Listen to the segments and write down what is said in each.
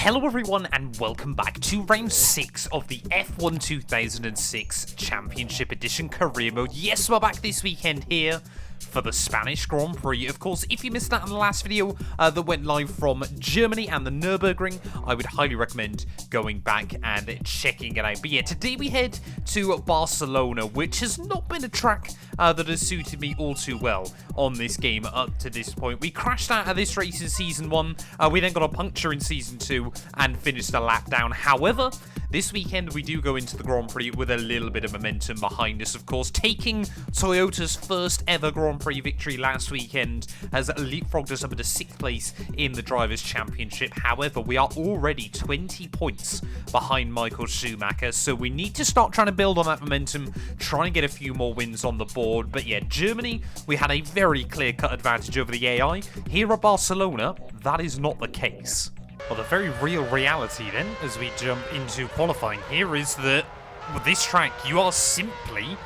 Hello everyone and welcome back to round 6 of the F1 2006 Championship Edition Career Mode. Yes, we're back this weekend here for the Spanish Grand Prix. Of course, if you missed that in the last video that went live from Germany and the Nürburgring, I would highly recommend going back and checking it out. But yeah, today we head to Barcelona, which has not been a track that has suited me all too well on this game up to this point. We crashed out of this race in Season 1, we then got a puncture in Season 2 and finished a lap down. However, this weekend we do go into the Grand Prix with a little bit of momentum behind us, of course. Taking Toyota's first ever Grand Prix victory last weekend has leapfrogged us up into 6th place in the Drivers' Championship. However, we are already 20 points behind Michael Schumacher, so we need to start trying to build on that momentum, try and get a few more wins on the board. But yeah, Germany, we had a very clear-cut advantage over the AI. Here at Barcelona, that is not the case. Well, the very real reality then, as we jump into qualifying here, is that with this track, you are simply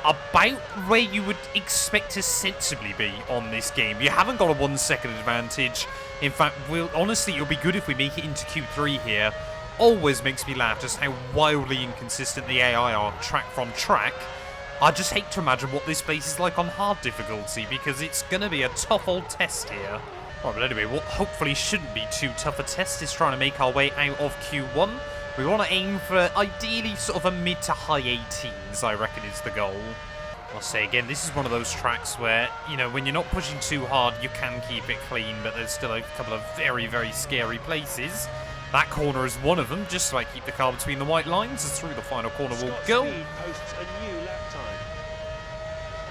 about where you would expect to sensibly be on this game. You haven't got a 1 second advantage. In fact, honestly, it'll be good if we make it into Q3 here. Always makes me laugh just how wildly inconsistent the AI are track from track. I just hate to imagine what this place is like on hard difficulty, because it's going to be a tough old test here. Right, but anyway, what hopefully shouldn't be too tough a test is trying to make our way out of Q1. We want to aim for ideally sort of a mid to high 18s, I reckon is the goal. I'll say again, this is one of those tracks where, you know, when you're not pushing too hard, you can keep it clean, but there's still a couple of very, very scary places. That corner is one of them, just so I keep the car between the white lines, as through the final corner we'll go.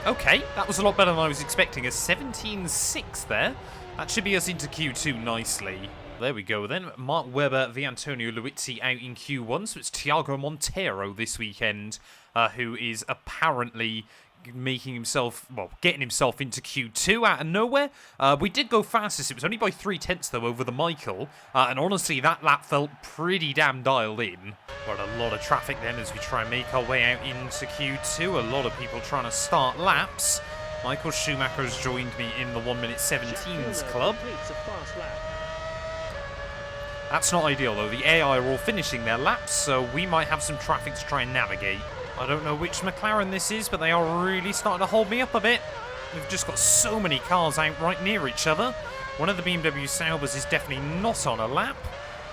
Okay, that was a lot better than I was expecting. A 17.6 there. That should be us into Q2 nicely. There we go then. Mark Webber, Antonio Luizzi out in Q1. So it's Thiago Montero this weekend, who is apparently making himself, well, getting himself into Q2 out of nowhere. We did go fastest. It was only by 3/10 though over the Michael. And honestly, that lap felt pretty damn dialed in. Well, a lot of traffic then as we try and make our way out into Q2. A lot of people trying to start laps. Michael Schumacher has joined me in the 1:17s club. That's not ideal though. The AI are all finishing their laps, so we might have some traffic to try and navigate. I don't know which McLaren this is, but they are really starting to hold me up a bit. We've just got so many cars out right near each other. One of the BMW Saubers is definitely not on a lap,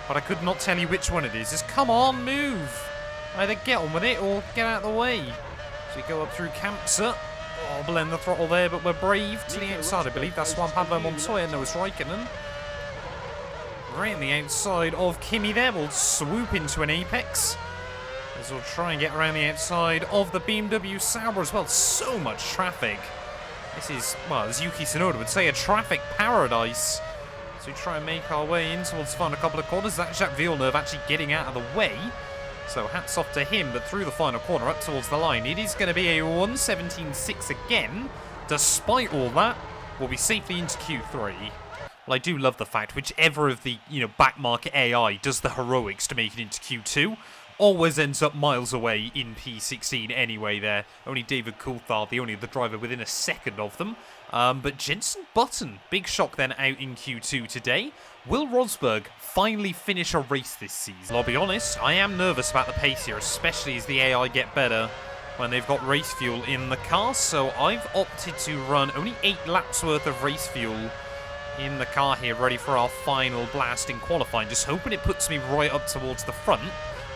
but I could not tell you which one it is. Just come on, move! Either get on with it or get out of the way. So we go up through Campsa. Oh, blend the throttle there, but we're brave to the outside, I believe. That's Juan Pablo Montoya, Noah Raikkonen. Right on the outside of Kimi there. We'll swoop into an apex, as we'll try and get around the outside of the BMW Sauber as well. So much traffic. This is, well, as Yuki Tsunoda would say, a traffic paradise. So we try and make our way in towards find a couple of corners. That's Jacques Villeneuve actually getting out of the way. So hats off to him, but through the final corner up towards the line. It is going to be a 1:17.6 again. Despite all that, we'll be safely into Q3. Well, I do love the fact whichever of the, back market AI does the heroics to make it into Q2 always ends up miles away in P16 anyway there. Only David Coulthard, the driver within a second of them. But Jenson Button, big shock then out in Q2 today. Will Rosberg finally finish a race this season? I'll be honest, I am nervous about the pace here, especially as the AI get better when they've got race fuel in the car. So I've opted to run only 8 laps worth of race fuel in the car here, ready for our final blast in qualifying. Just hoping it puts me right up towards the front.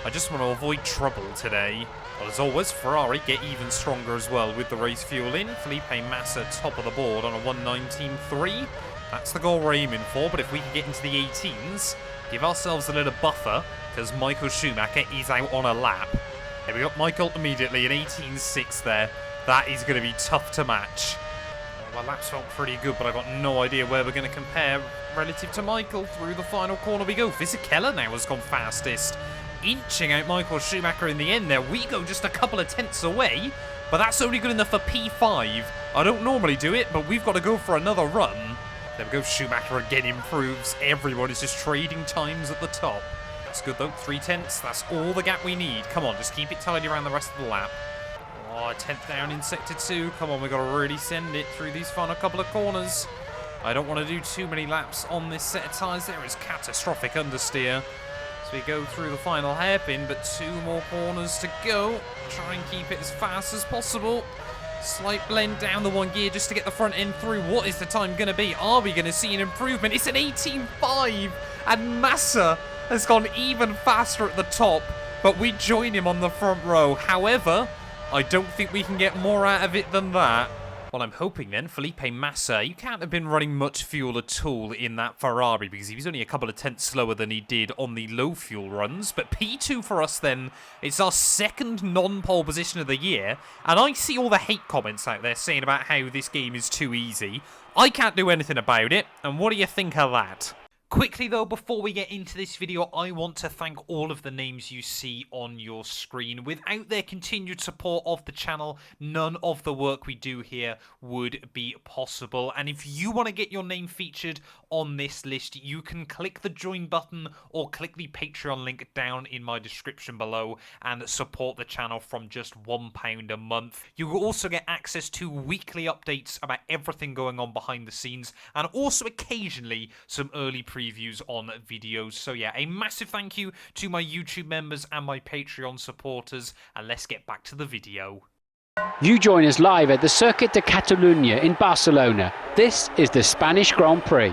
I just want to avoid trouble today. Well, as always, Ferrari get even stronger as well with the race fuel in. Felipe Massa top of the board on a 1:19.3. That's the goal we're aiming for, but if we can get into the 18s, give ourselves a little buffer, because Michael Schumacher is out on a lap. There we got Michael immediately, an 18.6 there. That is going to be tough to match. Well, my laps felt pretty good, but I've got no idea where we're going to compare relative to Michael. Through the final corner we go. Fisichella now has gone fastest, inching out Michael Schumacher in the end there. We go just a couple of tenths away, but that's only good enough for P5. I don't normally do it, but we've got to go for another run. There we go, Schumacher again improves. Everyone is just trading times at the top. That's good though, 3/10. That's all the gap we need. Come on, just keep it tidy around the rest of the lap. Oh, 10th down in Sector 2. Come on, we've got to really send it through these final couple of corners. I don't want to do too many laps on this set of tyres. There is catastrophic understeer as we go through the final hairpin, but 2 more corners to go. Try and keep it as fast as possible. Slight blend down the 1 gear just to get the front end through. What is the time going to be? Are we going to see an improvement? It's an 18.5, and Massa has gone even faster at the top, but we join him on the front row. However, I don't think we can get more out of it than that. Well, I'm hoping then, Felipe Massa, you can't have been running much fuel at all in that Ferrari because he was only a couple of tenths slower than he did on the low fuel runs. But P2 for us then, it's our 2nd non-pole position of the year. And I see all the hate comments out there saying about how this game is too easy. I can't do anything about it. And what do you think of that? Quickly though, before we get into this video, I want to thank all of the names you see on your screen. Without their continued support of the channel, none of the work we do here would be possible. And if you want to get your name featured on this list, you can click the join button or click the Patreon link down in my description below and support the channel from just £1 a month. You will also get access to weekly updates about everything going on behind the scenes, and also occasionally some early previews on videos. So yeah, a massive thank you to my YouTube members and my Patreon supporters, and let's get back to the video. You join us live at the Circuit de Catalunya in Barcelona. This is the Spanish Grand Prix.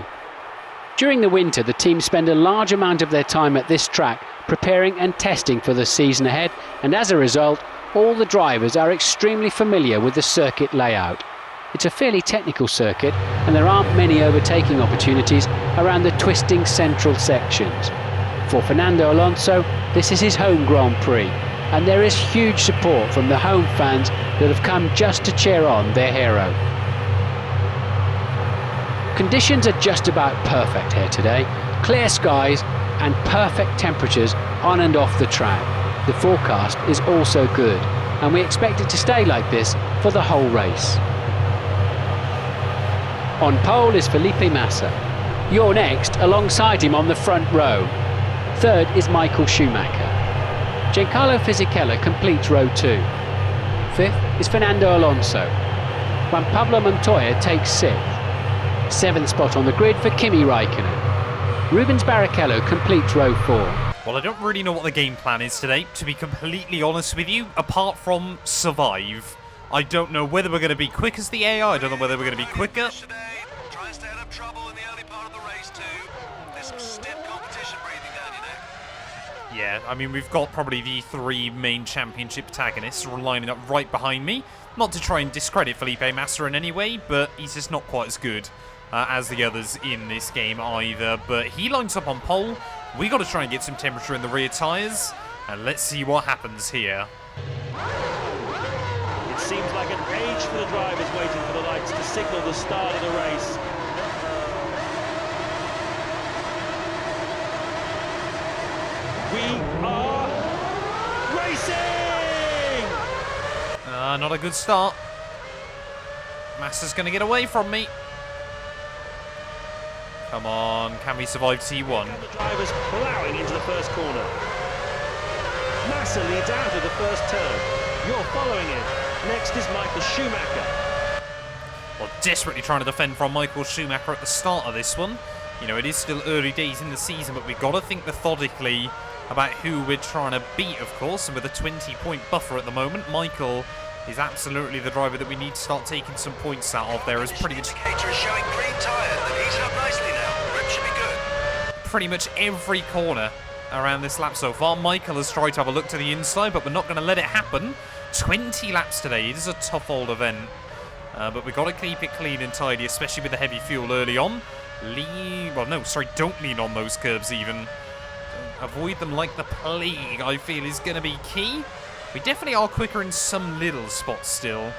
During the winter, the team spend a large amount of their time at this track preparing and testing for the season ahead, and as a result, all the drivers are extremely familiar with the circuit layout. It's a fairly technical circuit, and there aren't many overtaking opportunities around the twisting central sections. For Fernando Alonso, this is his home Grand Prix, and there is huge support from the home fans that have come just to cheer on their hero. Conditions are just about perfect here today. Clear skies and perfect temperatures on and off the track. The forecast is also good, and we expect it to stay like this for the whole race. On pole is Felipe Massa. You're next alongside him on the front row. Third is Michael Schumacher. Giancarlo Fisichella completes row 2. Fifth is Fernando Alonso. Juan Pablo Montoya takes 6th. 7th spot on the grid for Kimi Raikkonen. Rubens Barrichello completes row 4. Well, I don't really know what the game plan is today, to be completely honest with you, apart from survive. I don't know whether we're going to be quick as the AI, I don't know whether we're going to be quicker. Try and stay out of trouble in the early part of the race too. There's some stiff competition breathing down your neck. Yeah, I mean, we've got probably the 3 main championship protagonists lining up right behind me. Not to try and discredit Felipe Massa in any way, but he's just not quite as good as the others in this game either. But he lines up on pole. We got to try and get some temperature in the rear tyres, and let's see what happens here. It seems like an age for the drivers waiting for the lights to signal the start of the race. We are racing! Not a good start. Massa's going to get away from me. Come on, can we survive T1? And the drivers ploughing into the first corner. Massa leads out of the first turn. You're following him. Next is Michael Schumacher. Well, desperately trying to defend from Michael Schumacher at the start of this one. You know, it is still early days in the season, but we've got to think methodically about who we're trying to beat, of course. And with a 20-point buffer at the moment, Michael is absolutely the driver that we need to start taking some points out of. There is pretty much... Indicator is showing green tyre. They've heated up nicely now. Grip should be good. Pretty much every corner around this lap so far. Michael has tried to have a look to the inside, but we're not going to let it happen. 20 laps today. It is a tough old event. But we've got to keep it clean and tidy, especially with the heavy fuel early on. Don't lean on those curves even. Avoid them like the plague, I feel, is going to be key. We definitely are quicker in some little spots still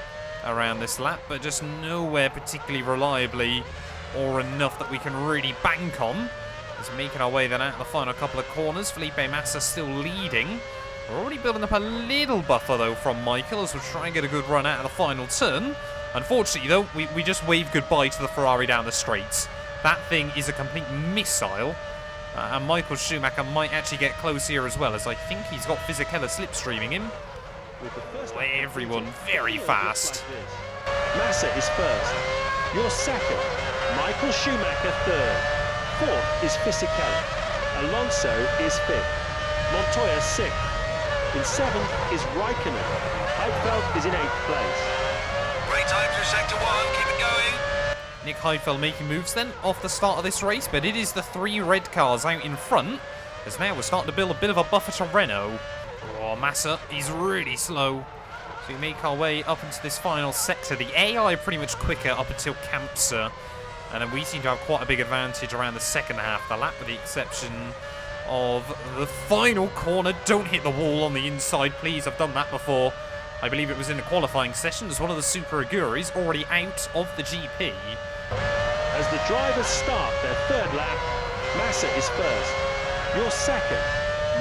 around this lap, but just nowhere particularly reliably or enough that we can really bank on. Just making our way then out the final couple of corners. Felipe Massa still leading. We're already building up a little buffer, though, from Michael as we'll try and get a good run out of the final turn. Unfortunately, though, we just waved goodbye to the Ferrari down the straights. That thing is a complete missile. And Michael Schumacher might actually get close here as well, as I think he's got Fisichella slipstreaming him. Everyone very fast. Massa is first. You're second. Michael Schumacher third. Fourth is Fisichella. Alonso is fifth. Montoya sixth. In seventh is Raikkonen. Heidfeld is in eighth place. Great time through sector one, keep it going. Nick Heidfeld making moves then off the start of this race, but it is the three red cars out in front, as now we're starting to build a bit of a buffer to Renault. Oh, Massa, he's really slow. So we make our way up into this final sector. The AI are pretty much quicker up until Campsa, and then we seem to have quite a big advantage around the second half of the lap, with the exception of the final corner. Don't hit the wall on the inside, please. I've done that before. I believe it was in the qualifying session, as one of the Super Aguris already out of the GP. As the drivers start their third lap, Massa is first. Your second,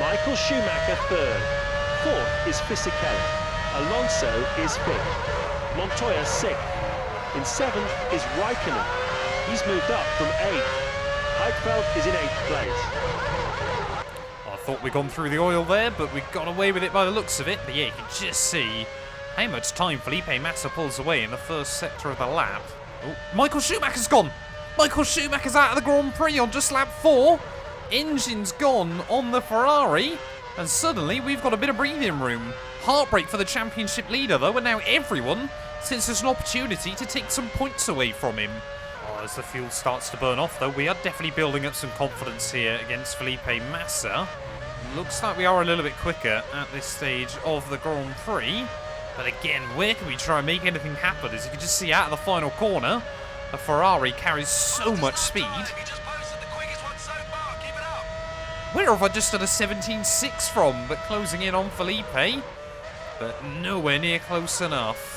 Michael Schumacher third. Fourth is Fisichella. Alonso is fifth. Montoya sixth. In seventh is Raikkonen. He's moved up from eighth. Heidfeld is in eighth place. I thought we'd gone through the oil there, but we got away with it by the looks of it. But yeah, you can just see how much time Felipe Massa pulls away in the first sector of the lap. Oh, Michael Schumacher's gone! Michael Schumacher's out of the Grand Prix on just lap 4. Engine's gone on the Ferrari, and suddenly we've got a bit of breathing room. Heartbreak for the championship leader though, and now everyone sees there's an opportunity to take some points away from him. Oh, as the fuel starts to burn off though, we are definitely building up some confidence here against Felipe Massa. Looks like we are a little bit quicker at this stage of the Grand Prix. But again, where can we try and make anything happen? As you can just see out of the final corner, the Ferrari carries so much speed. You just posted the quickest one so far, keep it up. Where have I just done a 17.6 from? But closing in on Felipe, but nowhere near close enough.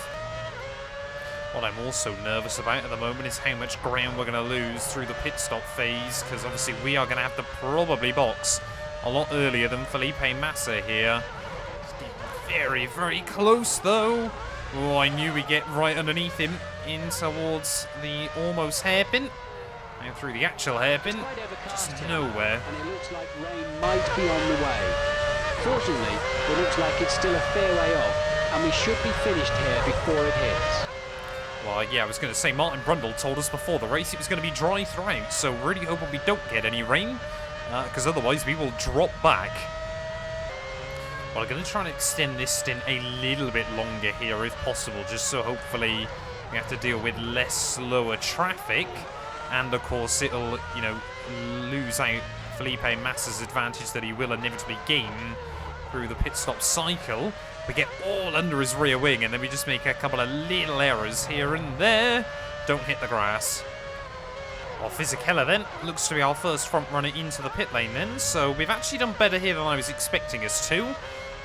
What I'm also nervous about at the moment is how much ground we're going to lose through the pit stop phase, because obviously we are going to have to probably box a lot earlier than Felipe Massa here. Very, very close though. Oh, I knew we'd get right underneath him in towards the almost hairpin. Now through the actual hairpin, just nowhere. And it looks like rain might be on the way. Fortunately, it looks like it's still a fair way off, and we should be finished here before it hits. Well, yeah, I was going to say, Martin Brundle told us before the race it was going to be dry throughout, so really hoping we don't get any rain, because otherwise we will drop back. Well, I'm going to try and extend this stint a little bit longer here if possible, just so hopefully we have to deal with less slower traffic. And of course it'll, you know, lose out Felipe Massa's advantage that he will inevitably gain through the pit stop cycle. We get all under his rear wing and then we just make a couple of little errors here and there. Don't hit the grass. Well, Fisichella then looks to be our first front runner into the pit lane then, so we've actually done better here than I was expecting us to.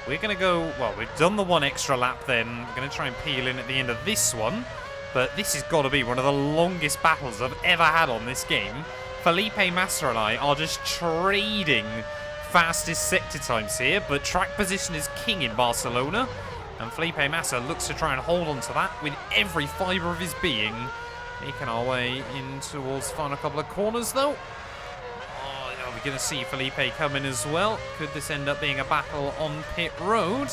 We're going to go, well, we've done the one extra lap then. We're going to try and peel in at the end of this one. But this has got to be one of the longest battles I've ever had on this game. Felipe Massa and I are just trading fastest sector times here, but track position is king in Barcelona. And Felipe Massa looks to try and hold on to that with every fibre of his being. Making our way in towards the final couple of corners though. Are we going to see Felipe come in as well? Could this end up being a battle on pit road?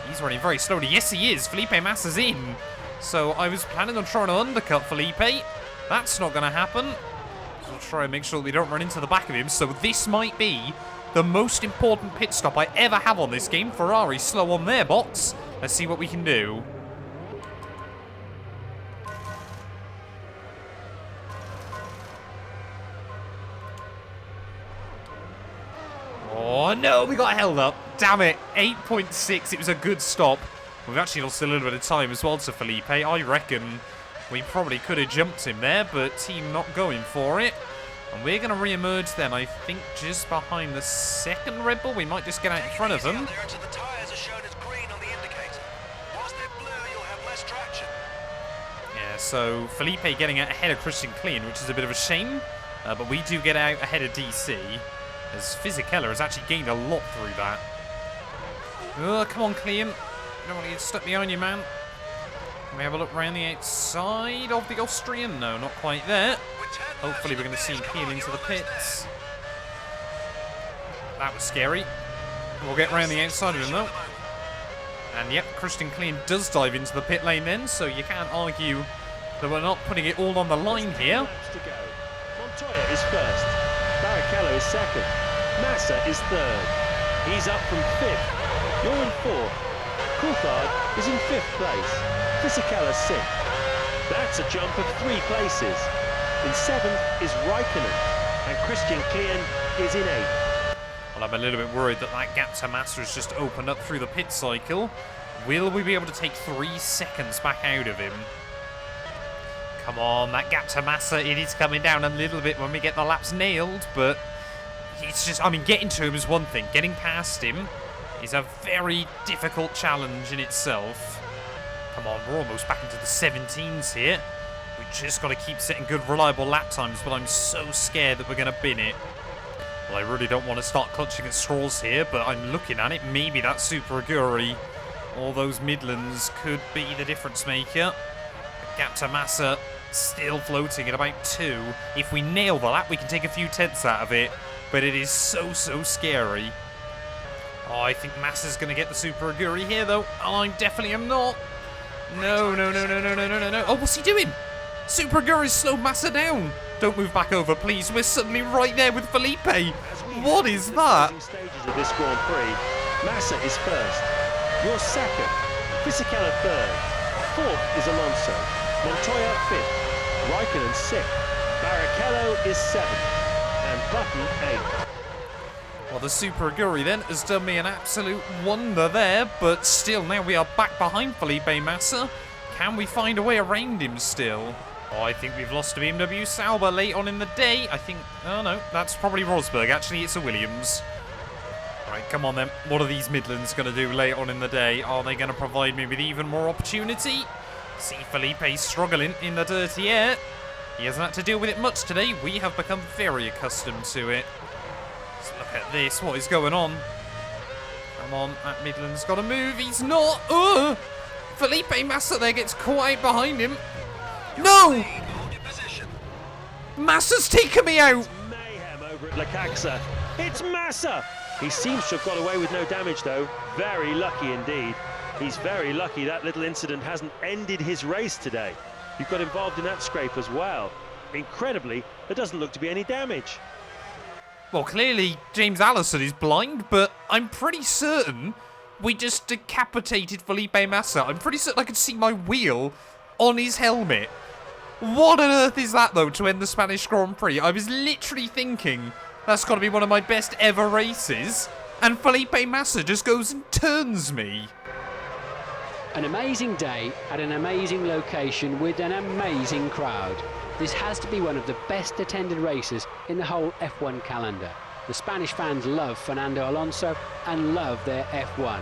He's running very slowly. Yes, he is. Felipe Massa's in. So I was planning on trying to undercut Felipe. That's not going to happen. We'll try and make sure that we don't run into the back of him. So this might be the most important pit stop I ever have on this game. Ferrari slow on their box. Let's see what we can do. Oh no, we got held up. Damn it. 8.6. It was a good stop. We've actually lost a little bit of time as well to Felipe. I reckon we probably could have jumped him there, but team not going for it. And we're going to re-emerge then, I think, just behind the second Red Bull. We might just get out in front of them. The tyres are shown as green on the indicator. Whilst they're blue, you'll have less traction. Yeah, so Felipe getting out ahead of Christian Klein, which is a bit of a shame. But we do get out ahead of DC, as Fisichella has actually gained a lot through that. Oh, come on, Klein. You don't want to get stuck behind you, man. Can we have a look around the outside of the Austrian? No, not quite there. Hopefully we're going to see him peel into the pits. That was scary. We'll get around the outside of him, though. And yep, Christian Klein does dive into the pit lane then, so you can't argue that we're not putting it all on the line here. Laps to go. Montoya is first. Barrichello is second. Massa is third. He's up from fifth. You're in fourth. Coulthard is in fifth place. Fisichella sixth. That's a jump of 3 places. In seventh is Raikkonen, and Christian Klien is in eighth. Well, I'm a little bit worried that that gap to Massa has just opened up through the pit cycle. Will we be able to take 3 seconds back out of him? Come on, that gap to Massa, it is coming down a little bit when we get the laps nailed, but it's just, I mean, getting to him is one thing. Getting past him is a very difficult challenge in itself. Come on, we're almost back into the 17s here. We've just got to keep setting good, reliable lap times, but I'm so scared that we're going to bin it. Well, I really don't want to start clutching at straws here, but I'm looking at it. Maybe that Super Aguri or those Midlands could be the difference maker. The gap to Massa still floating at about 2. If we nail the lap, we can take a few tenths out of it, but it is so scary. Oh, I think Massa's going to get the Super Aguri here, though. Oh, I definitely am not. No. Oh, what's he doing? Super Aguri slowed Massa down. Don't move back over, please. We're suddenly right there with Felipe. What is that? Stages of this Grand Prix, Massa is first. You're second. Fisichella third. Fourth is Alonso. Montoya fifth. Raikkonen sixth. Barrichello is seventh. And Button eighth. Well, the Super Aguri then has done me an absolute wonder there, but still now we are back behind Felipe Massa. Can we find a way around him still? Oh, I think we've lost to BMW Sauber late on in the day. I think, oh no, that's probably Rosberg. Actually, it's a Williams. All right, come on then. What are these Midlands going to do late on in the day? Are they going to provide me with even more opportunity? See Felipe struggling in the dirty air. He hasn't had to deal with it much today. We have become very accustomed to it. Let's look at this. What is going on? Come on, that Midland's got to move. He's not. Ugh! Felipe Massa there gets caught out behind him. No! Massa's taken me out! Mayhem over at Lacaxa. It's Massa! He seems to have got away with no damage, though. Very lucky indeed. He's very lucky that little incident hasn't ended his race today. You've got involved in that scrape as well. Incredibly, there doesn't look to be any damage. Well, clearly James Allison is blind, but I'm pretty certain we just decapitated Felipe Massa. I'm pretty certain I could see my wheel on his helmet. What on earth is that, though, to end the Spanish Grand Prix? I was literally thinking that's got to be one of my best ever races, and Felipe Massa just goes and turns me. An amazing day at an amazing location with an amazing crowd. This has to be one of the best attended races in the whole F1 calendar. The Spanish fans love Fernando Alonso and love their F1.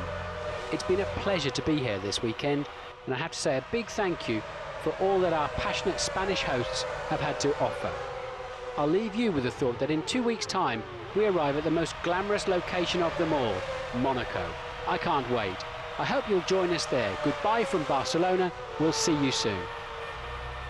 It's been a pleasure to be here this weekend, and I have to say a big thank you for all that our passionate Spanish hosts have had to offer. I'll leave you with the thought that in 2 weeks' time we arrive at the most glamorous location of them all, Monaco. I can't wait. I hope you'll join us there. Goodbye from Barcelona. We'll see you soon.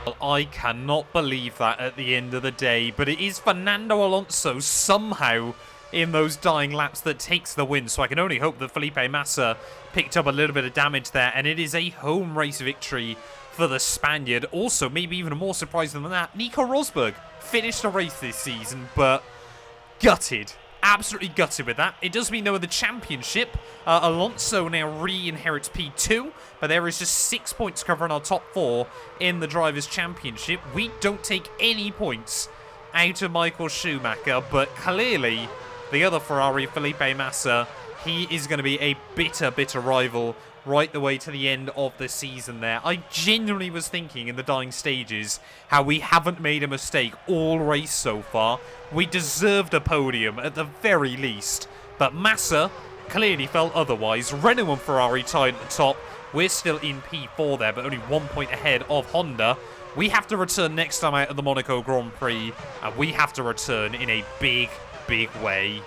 Well, I cannot believe that at the end of the day, but it is Fernando Alonso somehow in those dying laps that takes the win, so I can only hope that Felipe Massa picked up a little bit of damage there, and it is a home race victory for the Spaniard. Also, maybe even more surprising than that, Nico Rosberg finished a race this season, but gutted. Absolutely gutted with that. It does mean, though, in the championship, Alonso now re-inherits P2, but there is just 6 points covering our top 4 in the Drivers' Championship. We don't take any points out of Michael Schumacher, but clearly the other Ferrari, Felipe Massa, he is going to be a bitter rival right the way to the end of the season there. I genuinely was thinking in the dying stages how we haven't made a mistake all race so far. We deserved a podium at the very least, but Massa clearly felt otherwise. Renault and Ferrari tied at the top. We're still in P4 there, but only 1 point ahead of Honda. We have to return next time out of the Monaco Grand Prix, and we have to return in a big way.